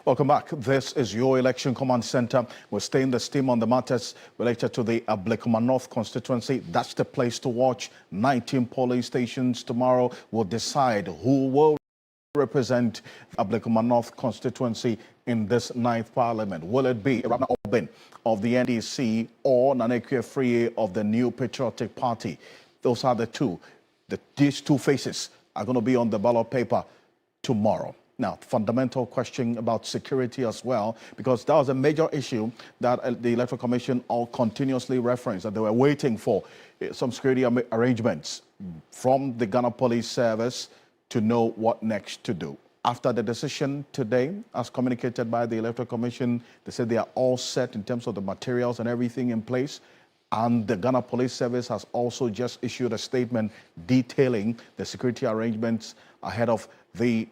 Welcome back. This is your Election Command Center. We're staying the steam on the matters related to the Ablekuma North constituency. That's the place to watch. 19 polling stations tomorrow will decide who will represent Ablekuma North constituency in this 9th parliament. Will it be Rabna Obin of the NDC or Nanekwe Free of the New Patriotic Party? Those are the two. These two faces are going to be on the ballot paper tomorrow. Now, fundamental question about security as well, because that was a major issue that the Electoral Commission all continuously referenced, that they were waiting for some security arrangements from the Ghana Police Service to know what next to do. After the decision today, as communicated by the Electoral Commission, they said they are all set in terms of the materials and everything in place. And the Ghana Police Service has also just issued a statement detailing the security arrangements ahead of the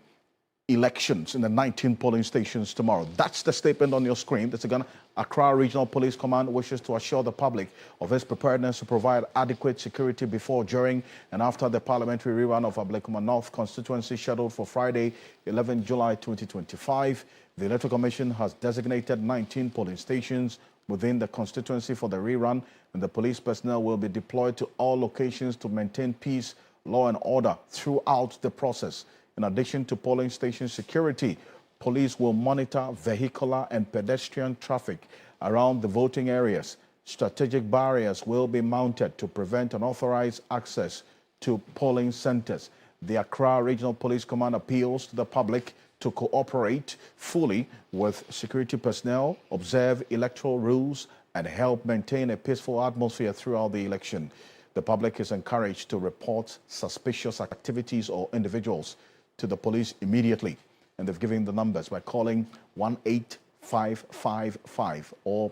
elections in the 19 polling stations tomorrow. That's the statement on your screen. The Ghana Accra Regional Police Command wishes to assure the public of its preparedness to provide adequate security before, during, and after the parliamentary rerun of Ablekuma North constituency scheduled for Friday, 11 July 2025. The Electoral Commission has designated 19 polling stations within the constituency for the rerun, and the police personnel will be deployed to all locations to maintain peace, law and order throughout the process. In addition to polling station security, police will monitor vehicular and pedestrian traffic around the voting areas. Strategic barriers will be mounted to prevent unauthorized access to polling centers. The Accra Regional Police Command appeals to the public to cooperate fully with security personnel, observe electoral rules, and help maintain a peaceful atmosphere throughout the election. The public is encouraged to report suspicious activities or individuals to the police immediately, and they've given the numbers by calling 18555 or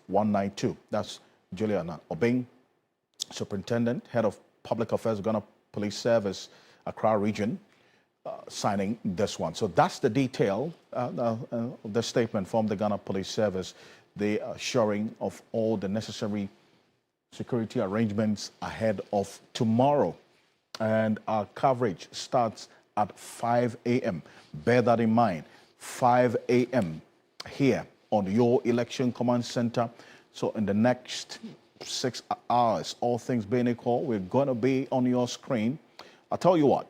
192. That's Juliana Obeng, Superintendent, Head of Public Affairs, Ghana Police Service, Accra Region, signing this one. So that's the detail of the statement from the Ghana Police Service, the assuring of all the necessary security arrangements ahead of tomorrow. And our coverage starts at 5 a.m. Bear that in mind, 5 a.m. here on your Election Command Center. So in the next 6 hours, all things being equal, we're going to be on your screen. I'll tell you what,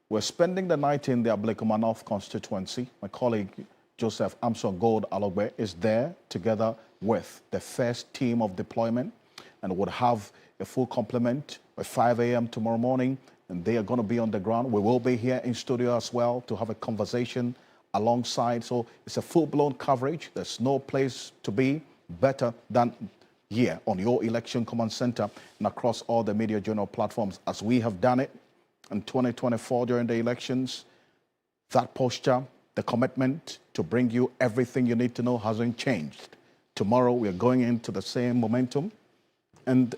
we're spending the night in the Ablekuma North constituency. My colleague Joseph Armstrong Gold Alogbe is there together with the first team of deployment, and would have a full complement by 5 a.m. tomorrow morning. And they are going to be on the ground. We will be here in studio as well to have a conversation alongside. So it's a full-blown coverage. There's no place to be better than here on your Election Command Center and across all the media journal platforms, as we have done it in 2024 during the elections. That posture, the commitment to bring you everything you need to know hasn't changed. Tomorrow, we are going into the same momentum. And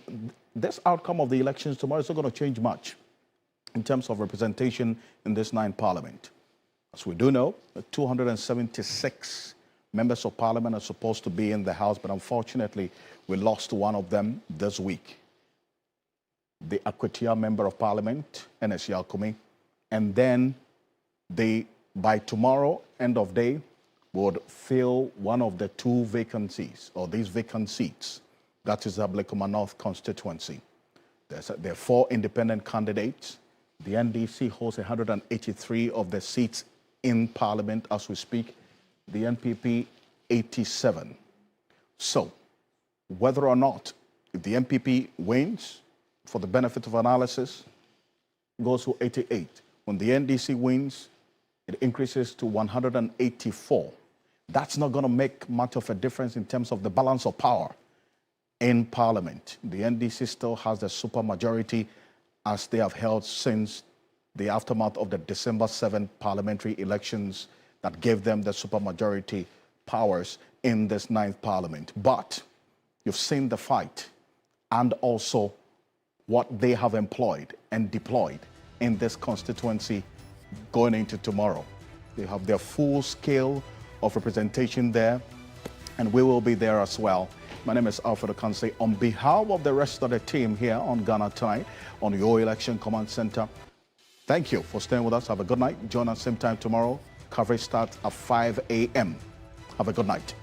this outcome of the elections tomorrow is not going to change much in terms of representation in this 9th parliament. As we do know, 276 members of parliament are supposed to be in the House, but unfortunately, we lost one of them this week. The Akwatia member of parliament, N.S. Yalkumi, and then by tomorrow, end of day, would fill one of the 2 vacancies, or these vacant seats. That is the Ablekuma North constituency. There are 4 independent candidates. The NDC holds 183 of the seats in Parliament as we speak. The NPP, 87. So, whether or not, if the NPP wins, for the benefit of analysis, goes to 88. When the NDC wins, it increases to 184. That's not going to make much of a difference in terms of the balance of power in Parliament. The NDC still has the supermajority, as they have held since the aftermath of the December 7 parliamentary elections that gave them the supermajority powers in this 9th parliament. But you've seen the fight and also what they have employed and deployed in this constituency going into tomorrow. They have their full scale of representation there, and we will be there as well. My name is Alfred Ocansey. On behalf of the rest of the team here on Ghana Tonight, on your Election Command Center, thank you for staying with us. Have a good night. Join us same time tomorrow. Coverage starts at 5 a.m. Have a good night.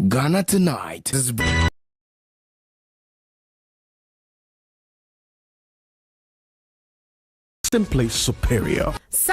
Ghana Tonight is simply superior.